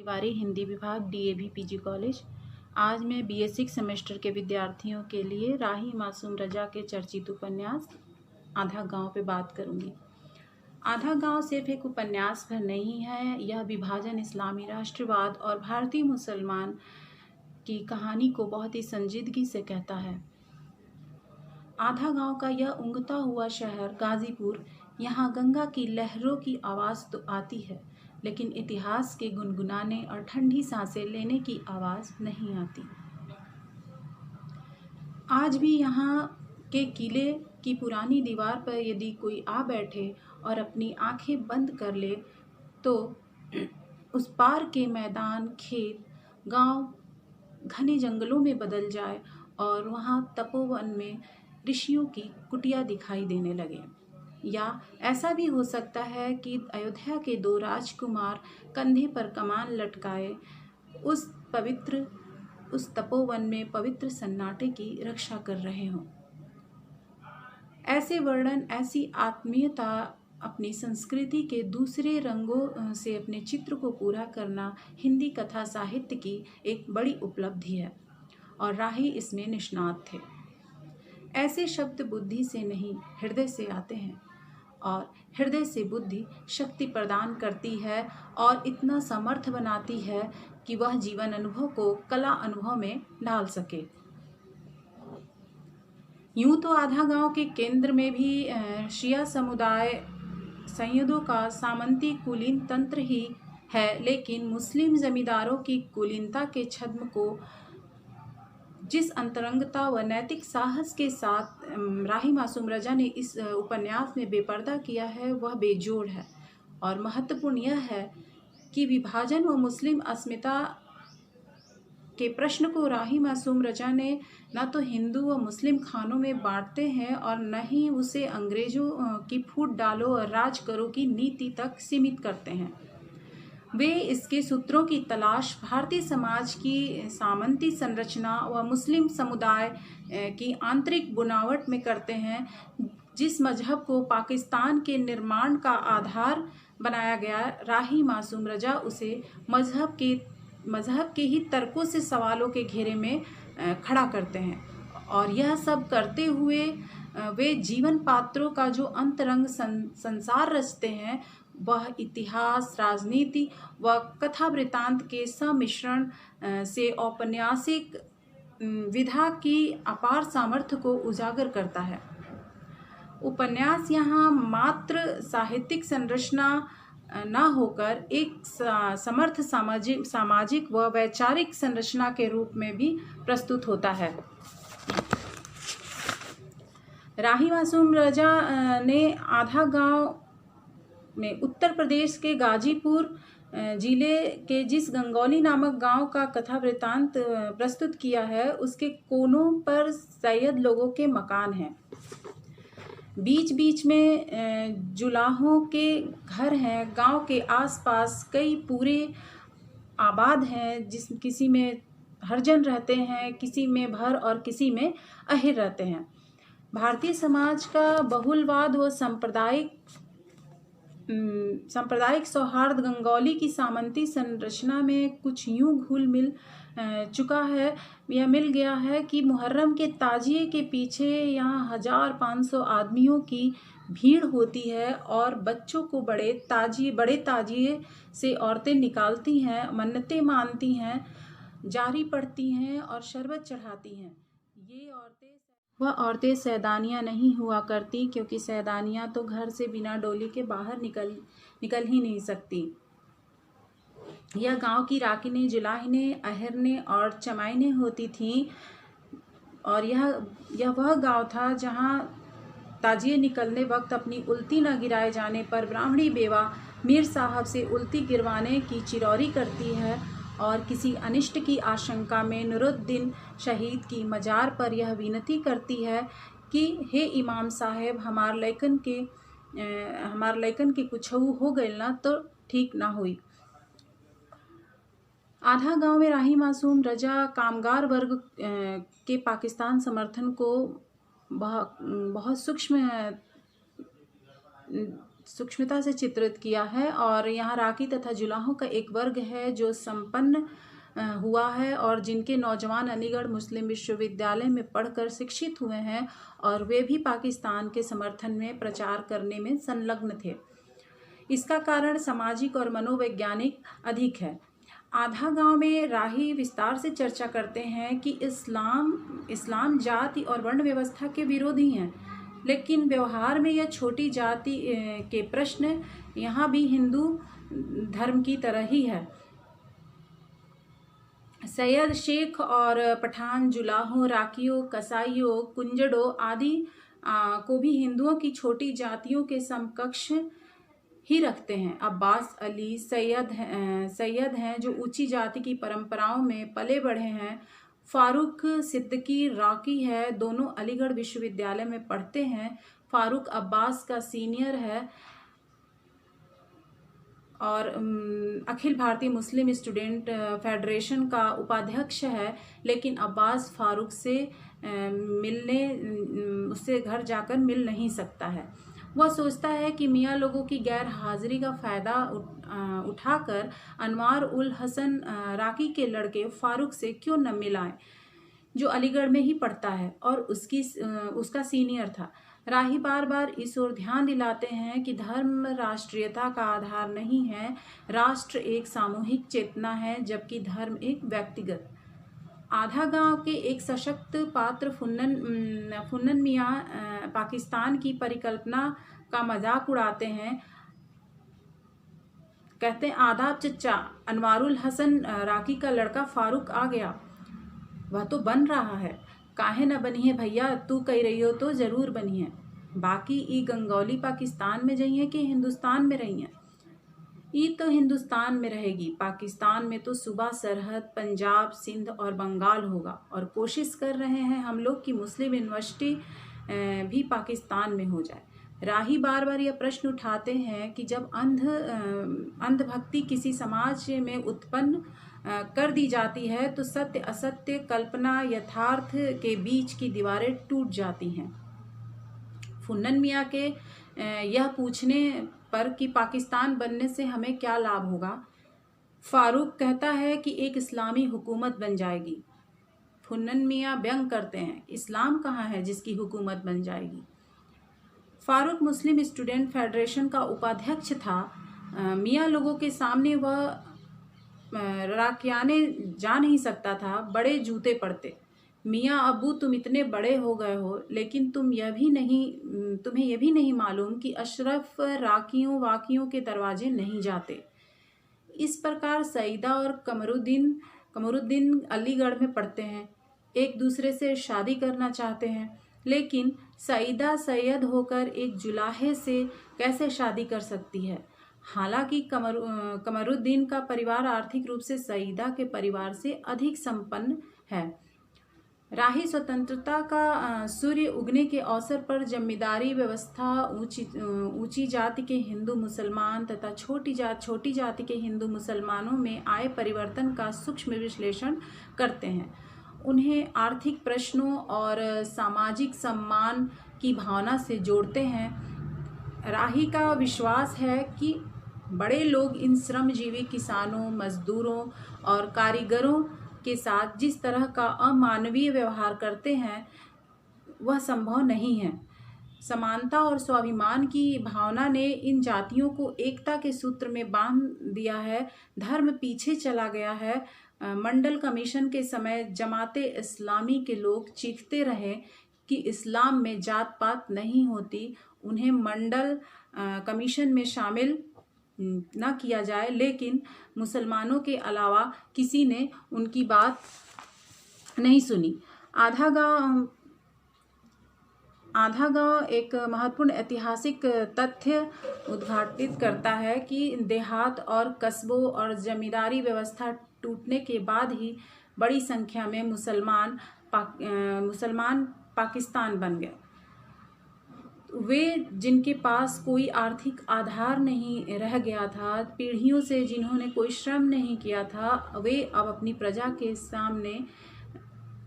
तिवारी हिंदी विभाग DAV PG college. आज मैं बीए 6 सेमेस्टर के विद्यार्थियों के लिए राही मासूम रजा के चर्चित उपन्यास आधा गांव पे बात करूंगी। आधा गांव सिर्फ एक उपन्यास भर नहीं है, यह विभाजन, इस्लामी राष्ट्रवाद और भारतीय मुसलमान की कहानी को बहुत ही संजीदगी से कहता है। आधा गांव का यह ऊँघता हुआ शहर गाजीपुर, यहाँ गंगा की लहरों की आवाज़ तो आती है, लेकिन इतिहास के गुनगुनाने और ठंडी सांसें लेने की आवाज़ नहीं आती। आज भी यहाँ के किले की पुरानी दीवार पर यदि कोई आ बैठे और अपनी आंखें बंद कर ले तो उस पार के मैदान, खेत, गांव घने जंगलों में बदल जाए और वहाँ तपोवन में ऋषियों की कुटिया दिखाई देने लगे। या ऐसा भी हो सकता है कि अयोध्या के दो राजकुमार कंधे पर कमान लटकाए उस तपोवन में पवित्र सन्नाटे की रक्षा कर रहे हों। ऐसे वर्णन, ऐसी आत्मीयता, अपनी संस्कृति के दूसरे रंगों से अपने चित्र को पूरा करना हिंदी कथा साहित्य की एक बड़ी उपलब्धि है और राही इसमें निष्णात थे। ऐसे शब्द बुद्धि से नहीं, हृदय से आते हैं और हृदय से बुद्धि शक्ति प्रदान करती है और इतना समर्थ बनाती है कि वह जीवन अनुभव को कला अनुभव में ढाल सके। यूं तो आधा गांव के केंद्र में भी शिया समुदाय संयदों का सामंती कुलीन तंत्र ही है, लेकिन मुस्लिम जमींदारों की कुलीनता के छद्म को जिस अंतरंगता व नैतिक साहस के साथ राही मासूम रजा ने इस उपन्यास में बेपर्दा किया है, वह बेजोड़ है। और महत्वपूर्ण यह है कि विभाजन व मुस्लिम अस्मिता के प्रश्न को राही मासूम रजा ने न तो हिंदू व मुस्लिम खानों में बांटते हैं और न ही उसे अंग्रेजों की फूट डालो और राज करो की नीति तक सीमित करते हैं। वे इसके सूत्रों की तलाश भारतीय समाज की सामंती संरचना व मुस्लिम समुदाय की आंतरिक बुनावट में करते हैं। जिस मजहब को पाकिस्तान के निर्माण का आधार बनाया गया, राही मासूम रजा उसे मजहब के ही तर्कों से सवालों के घेरे में खड़ा करते हैं। और यह सब करते हुए वे जीवन पात्रों का जो अंतरंग संसार रचते हैं, वह इतिहास, राजनीति व कथा वृत्तांत के सम्मिश्रण से औपन्यासिक विधा की अपार सामर्थ्य को उजागर करता है। उपन्यास यहाँ मात्र साहित्यिक संरचना न होकर एक समर्थ सामाजिक व वैचारिक संरचना के रूप में भी प्रस्तुत होता है। राही मासूम रजा ने आधा गांव में उत्तर प्रदेश के गाजीपुर जिले के जिस गंगौली नामक गांव का कथा वृत्तांत प्रस्तुत किया है, उसके कोनों पर सैयद लोगों के मकान हैं। बीच बीच में जुलाहों के घर हैं। गांव के आसपास कई पूरे आबाद हैं, किसी में हरजन रहते हैं, किसी में भर और किसी में अहिर रहते हैं। भारतीय समाज का बहुलवाद व सांप्रदायिक सौहार्द गंगौली की सामंती संरचना में कुछ यूं घुल मिल चुका है या मिल गया है कि मुहर्रम के ताजिए के पीछे यहाँ 1500 आदमियों की भीड़ होती है और बच्चों को बड़े ताजिए से औरतें निकालती हैं, मन्नतें मानती हैं, जारी पढ़ती हैं और शरबत चढ़ाती हैं। वह औरतें सैदानियाँ नहीं हुआ करती, क्योंकि सैदानियाँ तो घर से बिना डोली के बाहर निकल ही नहीं सकती। यह गांव की राकिनें, जुलाहिनें, अहिरनें और चमाइनें होती थीं और यह वह गांव था जहां ताजिए निकलने वक्त अपनी उल्टी न गिराए जाने पर ब्राह्मणी बेवा मीर साहब से उल्टी गिरवाने की चिरौरी करती है और किसी अनिष्ट की आशंका में नूरुद्दीन शहीद की मजार पर यह विनती करती है कि हे इमाम साहेब, हमार लैकन के कुछऊ हो गइल ना तो ठीक ना हुई। आधा गांव में राही मासूम रजा कामगार वर्ग के पाकिस्तान समर्थन को बहुत सूक्ष्म सूक्ष्मता से चित्रित किया है। और यहाँ राकी तथा जुलाहों का एक वर्ग है जो संपन्न हुआ है और जिनके नौजवान अलीगढ़ मुस्लिम विश्वविद्यालय में पढ़कर शिक्षित हुए हैं और वे भी पाकिस्तान के समर्थन में प्रचार करने में संलग्न थे। इसका कारण सामाजिक और मनोवैज्ञानिक अधिक है। आधा गांव में राही विस्तार से चर्चा करते हैं कि इस्लाम जाति और वर्ण व्यवस्था के विरोधी हैं, लेकिन व्यवहार में यह छोटी जाति के प्रश्न यहाँ भी हिंदू धर्म की तरह ही है। सैयद, शेख और पठान, जुलाहों, राकियों, कसाईयों, कुंजड़ों आदि को भी हिंदुओं की छोटी जातियों के समकक्ष ही रखते हैं। अब्बास अली सैयद हैं जो ऊंची जाति की परंपराओं में पले बढ़े हैं। फारूक सिद्दीकी राकी है, दोनों अलीगढ़ विश्वविद्यालय में पढ़ते हैं। फारूक अब्बास का सीनियर है और अखिल भारतीय मुस्लिम स्टूडेंट फेडरेशन का उपाध्यक्ष है, लेकिन अब्बास फारूक से उससे घर जाकर मिल नहीं सकता है। वह सोचता है कि मियाँ लोगों की गैर हाजिरी का फ़ायदा उठाकर अनवार उल हसन राकी के लड़के फारूक से क्यों न मिलाएं, जो अलीगढ़ में ही पढ़ता है और उसका सीनियर था। राही बार बार इस ओर ध्यान दिलाते हैं कि धर्म राष्ट्रीयता का आधार नहीं है, राष्ट्र एक सामूहिक चेतना है, जबकि धर्म एक व्यक्तिगत। आधा गांव के एक सशक्त पात्र फुन्नन मियाँ पाकिस्तान की परिकल्पना का मजाक उड़ाते हैं। कहते हैं, आदाब चच्चा, अनवारुल हसन राकी का लड़का फारूक आ गया। वह तो बन रहा है, काहे न बनी है भैया, तू कह रही हो तो जरूर बनी है। बाकी ई गंगौली पाकिस्तान में रही है कि हिंदुस्तान में रही है? ई तो हिंदुस्तान में रहेगी, पाकिस्तान में तो सूबा सरहद पंजाब, सिंध और बंगाल होगा। और कोशिश कर रहे हैं हम लोग कि मुस्लिम यूनिवर्सिटी भी पाकिस्तान में हो जाए। राही बार बार यह प्रश्न उठाते हैं कि जब अंधभक्ति किसी समाज में उत्पन्न कर दी जाती है तो सत्य असत्य, कल्पना यथार्थ के बीच की दीवारें टूट जाती हैं। फुन्नन मियाँ के यह पूछने पर कि पाकिस्तान बनने से हमें क्या लाभ होगा, फारूक कहता है कि एक इस्लामी हुकूमत बन जाएगी। फुन्नन मियाँ व्यंग करते हैं, इस्लाम कहाँ है जिसकी हुकूमत बन जाएगी। फारूक मुस्लिम स्टूडेंट फेडरेशन का उपाध्यक्ष था। मियाँ लोगों के सामने वह राकियाने जा नहीं सकता था, बड़े जूते पड़ते। मियाँ अब्बू, तुम इतने बड़े हो गए हो, लेकिन तुम्हें यह भी नहीं मालूम कि अशरफ राकियों वाकियों के दरवाजे नहीं जाते। इस प्रकार सईदा और कमरुद्दीन अलीगढ़ में पढ़ते हैं, एक दूसरे से शादी करना चाहते हैं, लेकिन सईदा सैयद होकर एक जुलाहे से कैसे शादी कर सकती है। हालांकि कमरुद्दीन का परिवार आर्थिक रूप से सईदा के परिवार से अधिक संपन्न है। राही स्वतंत्रता का सूर्य उगने के अवसर पर जमींदारी व्यवस्था, ऊंची जाति के हिंदू मुसलमान तथा छोटी जाति के हिंदू मुसलमानों में आए परिवर्तन का सूक्ष्म विश्लेषण करते हैं। उन्हें आर्थिक प्रश्नों और सामाजिक सम्मान की भावना से जोड़ते हैं। राही का विश्वास है कि बड़े लोग इन श्रमजीवी किसानों, मजदूरों और कारीगरों के साथ जिस तरह का अमानवीय व्यवहार करते हैं वह संभव नहीं है। समानता और स्वाभिमान की भावना ने इन जातियों को एकता के सूत्र में बांध दिया है। धर्म पीछे चला गया है। मंडल कमीशन के समय जमाते इस्लामी के लोग चीखते रहे कि इस्लाम में जात पात नहीं होती, उन्हें मंडल कमीशन में शामिल न किया जाए, लेकिन मुसलमानों के अलावा किसी ने उनकी बात नहीं सुनी। आधा गांव एक महत्वपूर्ण ऐतिहासिक तथ्य उद्घाटित करता है कि देहात और कस्बों और जमींदारी व्यवस्था टूटने के बाद ही बड़ी संख्या में मुसलमान पाकिस्तान बन गए। वे जिनके पास कोई आर्थिक आधार नहीं रह गया था, पीढ़ियों से जिन्होंने कोई श्रम नहीं किया था, वे अब अपनी प्रजा के सामने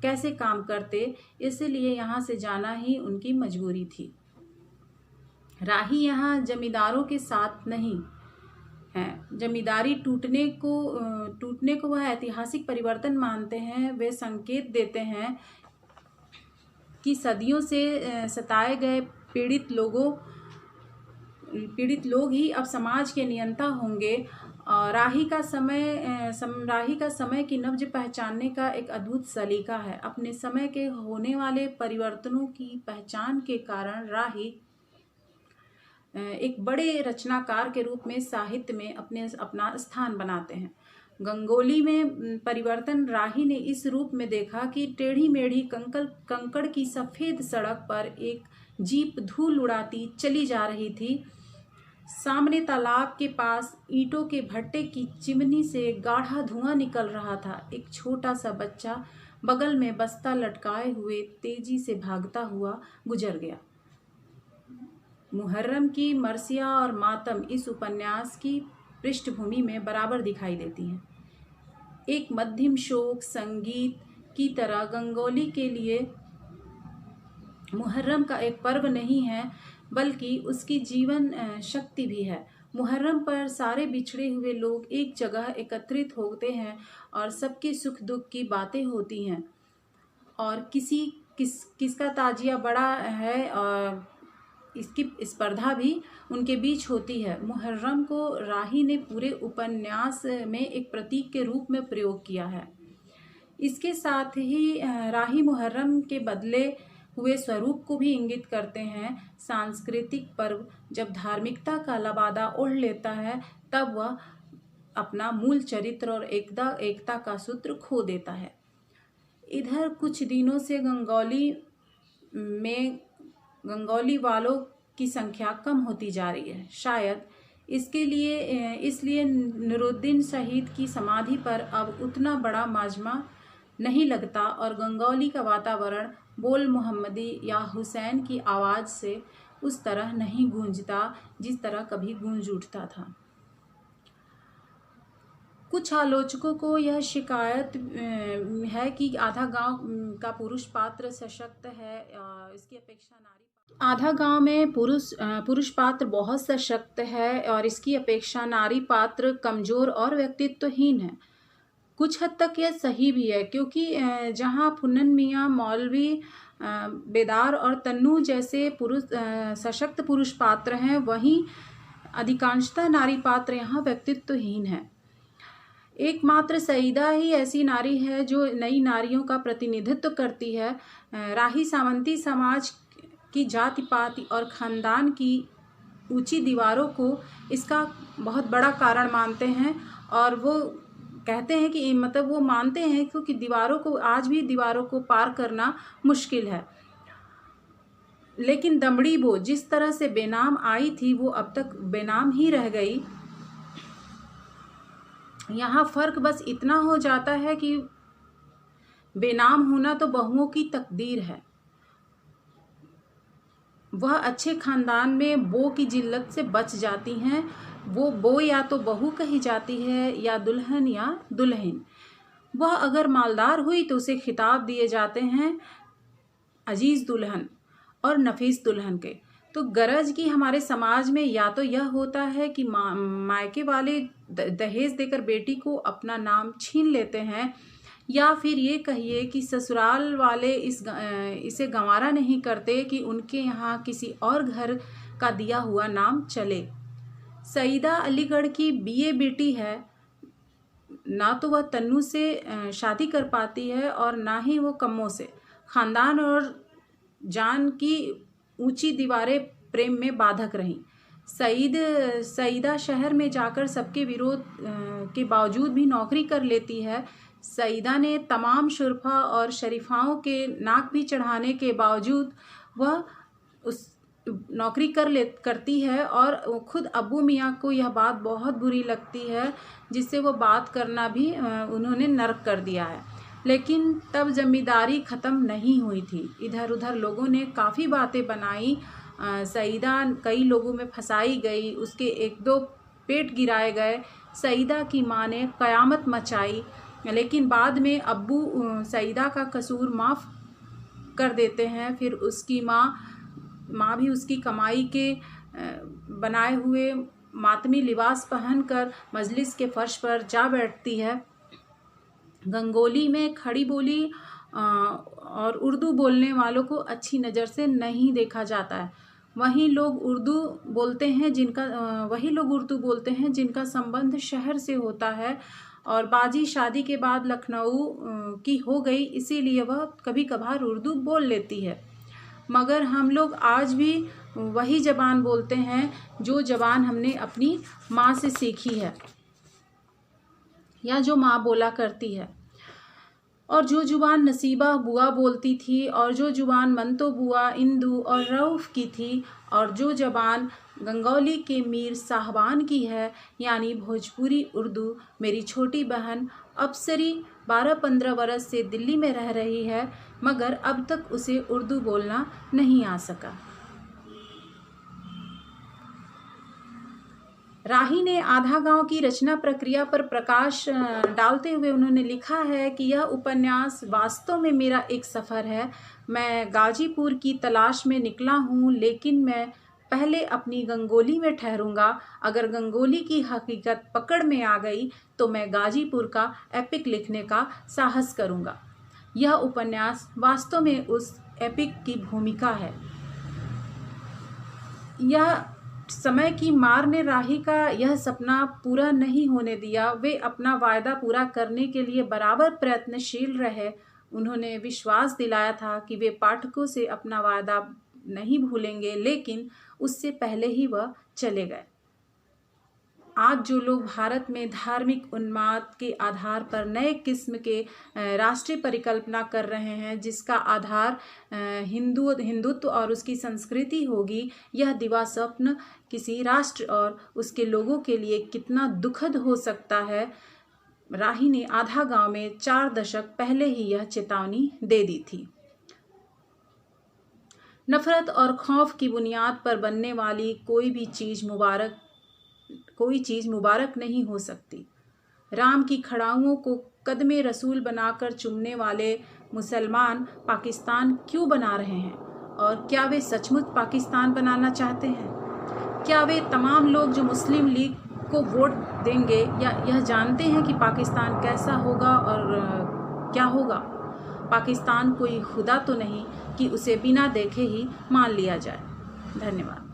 कैसे काम करते, इसलिए यहाँ से जाना ही उनकी मजबूरी थी। राही यहाँ जमींदारों के साथ नहीं है। जमींदारी टूटने को वह ऐतिहासिक परिवर्तन मानते हैं। वे संकेत देते हैं कि सदियों से सताए गए पीड़ित लोग ही अब समाज के नियंता होंगे। राही का समय की नब्ज पहचानने का एक अद्भुत सलीका है। अपने समय के होने वाले परिवर्तनों की पहचान के कारण राही एक बड़े रचनाकार के रूप में साहित्य में अपना स्थान बनाते हैं। गंगोली में परिवर्तन राही ने इस रूप में देखा कि टेढ़ी मेढ़ी कंकड़ की सफ़ेद सड़क पर एक जीप धूल उड़ाती चली जा रही थी। सामने तालाब के पास ईंटों के भट्टे की चिमनी से गाढ़ा धुआं निकल रहा था। एक छोटा सा बच्चा बगल में बस्ता लटकाए हुए तेजी से भागता हुआ गुजर गया। मुहर्रम की मरसिया और मातम इस उपन्यास की पृष्ठभूमि में बराबर दिखाई देती हैं। एक मध्यम शोक संगीत की तरह गंगोली के लिए मुहर्रम का एक पर्व नहीं है, बल्कि उसकी जीवन शक्ति भी है। मुहर्रम पर सारे बिछड़े हुए लोग एक जगह एकत्रित होते हैं और सबके सुख दुख की बातें होती हैं और किसका ताजिया बड़ा है और इसकी स्पर्धा भी उनके बीच होती है। मुहर्रम को राही ने पूरे उपन्यास में एक प्रतीक के रूप में प्रयोग किया है। इसके साथ ही राही मुहर्रम के बदले हुए स्वरूप को भी इंगित करते हैं। सांस्कृतिक पर्व जब धार्मिकता का लबादा ओढ़ लेता है, तब वह अपना मूल चरित्र और एकता का सूत्र खो देता है। इधर कुछ दिनों से गंगोली वालों की संख्या कम होती जा रही है। शायद इसलिए नूरुद्दीन शहीद की समाधि पर अब उतना बड़ा मजमा नहीं लगता और गंगोली का वातावरण बोल मोहम्मदी या हुसैन की आवाज़ से उस तरह नहीं गूंजता जिस तरह कभी गूंज उठता था। कुछ आलोचकों को यह शिकायत है कि आधा गांव का पुरुष पात्र सशक्त है, इसकी अपेक्षा आधा गांव में पुरुष पात्र बहुत सशक्त है और इसकी अपेक्षा नारी पात्र कमज़ोर और व्यक्तित्वहीन है। कुछ हद तक यह सही भी है, क्योंकि जहां फुन्नन मियाँ, मौलवी बेदार और तन्नू जैसे सशक्त पुरुष पात्र हैं, वहीं अधिकांशतः नारी पात्र यहाँ व्यक्तित्वहीन है। एकमात्र सईदा ही ऐसी नारी है जो नई नारियों का प्रतिनिधित्व करती है। राही सामंती समाज की जाति पाति और ख़ानदान की ऊंची दीवारों को इसका बहुत बड़ा कारण मानते हैं और वो कहते हैं कि वो मानते हैं क्योंकि आज भी दीवारों को पार करना मुश्किल है। लेकिन दमड़ी वो जिस तरह से बेनाम आई थी, वो अब तक बेनाम ही रह गई। यहाँ फ़र्क बस इतना हो जाता है कि बेनाम होना तो बहुओं की तकदीर है। वह अच्छे ख़ानदान में बो की जिल्लत से बच जाती हैं। वो बो या तो बहू कही जाती है या दुल्हन या दुल्हन। वह अगर मालदार हुई तो उसे खिताब दिए जाते हैं अजीज़ दुल्हन और नफीस दुल्हन के। तो गरज की हमारे समाज में या तो यह होता है कि मायके वाले दहेज देकर बेटी को अपना नाम छीन लेते हैं, या फिर ये कहिए कि ससुराल वाले इसे गंवारा नहीं करते कि उनके यहाँ किसी और घर का दिया हुआ नाम चले। सईदा अलीगढ़ की बीए बेटी है। ना तो वह तन्नू से शादी कर पाती है और ना ही वो कम्मों से। ख़ानदान और जान की ऊंची दीवारें प्रेम में बाधक रहीं। सईदा शहर में जाकर सबके विरोध के बावजूद भी नौकरी कर लेती है। सईदा ने तमाम शुरफा और शरीफाओं के नाक भी चढ़ाने के बावजूद वह उस नौकरी करती है और खुद अब्बू मियाँ को यह बात बहुत बुरी लगती है, जिससे वो बात करना भी उन्होंने नर्क कर दिया है। लेकिन तब जमींदारी ख़त्म नहीं हुई थी। इधर उधर लोगों ने काफ़ी बातें बनाई। सईदा कई लोगों में फंसाई गई, उसके एक दो पेट गिराए गए। सईदा की माँ ने क़यामत मचाई, लेकिन बाद में अब्बू सईदा का कसूर माफ़ कर देते हैं। फिर उसकी माँ भी उसकी कमाई के बनाए हुए मातमी लिबास पहनकर मजलिस के फर्श पर जा बैठती है। गंगोली में खड़ी बोली और उर्दू बोलने वालों को अच्छी नज़र से नहीं देखा जाता है। वही लोग उर्दू बोलते हैं जिनका संबंध शहर से होता है, और बाजी शादी के बाद लखनऊ की हो गई, इसीलिए वह कभी कभार उर्दू बोल लेती है। मगर हम लोग आज भी वही ज़बान बोलते हैं जो ज़बान हमने अपनी माँ से सीखी है या जो माँ बोला करती है, और जो ज़ुबान नसीबा बुआ बोलती थी, और जो ज़ुबान मंतो बुआ, इंदू और रऊफ़ की थी, और जो ज़बान गंगौली के मीर साहबान की है, यानी भोजपुरी उर्दू। मेरी छोटी बहन अप्सरी 12-15 बरस से दिल्ली में रह रही है, मगर अब तक उसे उर्दू बोलना नहीं आ सका। राही ने आधा गांव की रचना प्रक्रिया पर प्रकाश डालते हुए उन्होंने लिखा है कि यह उपन्यास वास्तव में मेरा एक सफ़र है। मैं गाजीपुर की तलाश में निकला हूँ, लेकिन मैं पहले अपनी गंगोली में ठहरूंगा। अगर गंगोली की हकीकत पकड़ में आ गई तो मैं गाजीपुर का एपिक लिखने का साहस करूँगा। यह उपन्यास वास्तव में उस एपिक की भूमिका है। यह समय की मार ने राही का यह सपना पूरा नहीं होने दिया। वे अपना वायदा पूरा करने के लिए बराबर प्रयत्नशील रहे। उन्होंने विश्वास दिलाया था कि वे पाठकों से अपना वायदा नहीं भूलेंगे, लेकिन उससे पहले ही वह चले गए। आज जो लोग भारत में धार्मिक उन्माद के आधार पर नए किस्म के राष्ट्रीय परिकल्पना कर रहे हैं, जिसका आधार हिंदुत्व और उसकी संस्कृति होगी, यह दिवा स्वप्न किसी राष्ट्र और उसके लोगों के लिए कितना दुखद हो सकता है। राही ने आधा गांव में 4 दशक पहले ही यह चेतावनी दे दी थी। नफरत और खौफ की बुनियाद पर बनने वाली कोई चीज़ मुबारक नहीं हो सकती। राम की खड़ाओं को कदमे रसूल बनाकर चूमने वाले मुसलमान पाकिस्तान क्यों बना रहे हैं? और क्या वे सचमुच पाकिस्तान बनाना चाहते हैं? क्या वे तमाम लोग जो मुस्लिम लीग को वोट देंगे या यह जानते हैं कि पाकिस्तान कैसा होगा और क्या होगा? पाकिस्तान कोई खुदा तो नहीं कि उसे बिना देखे ही मान लिया जाए। धन्यवाद।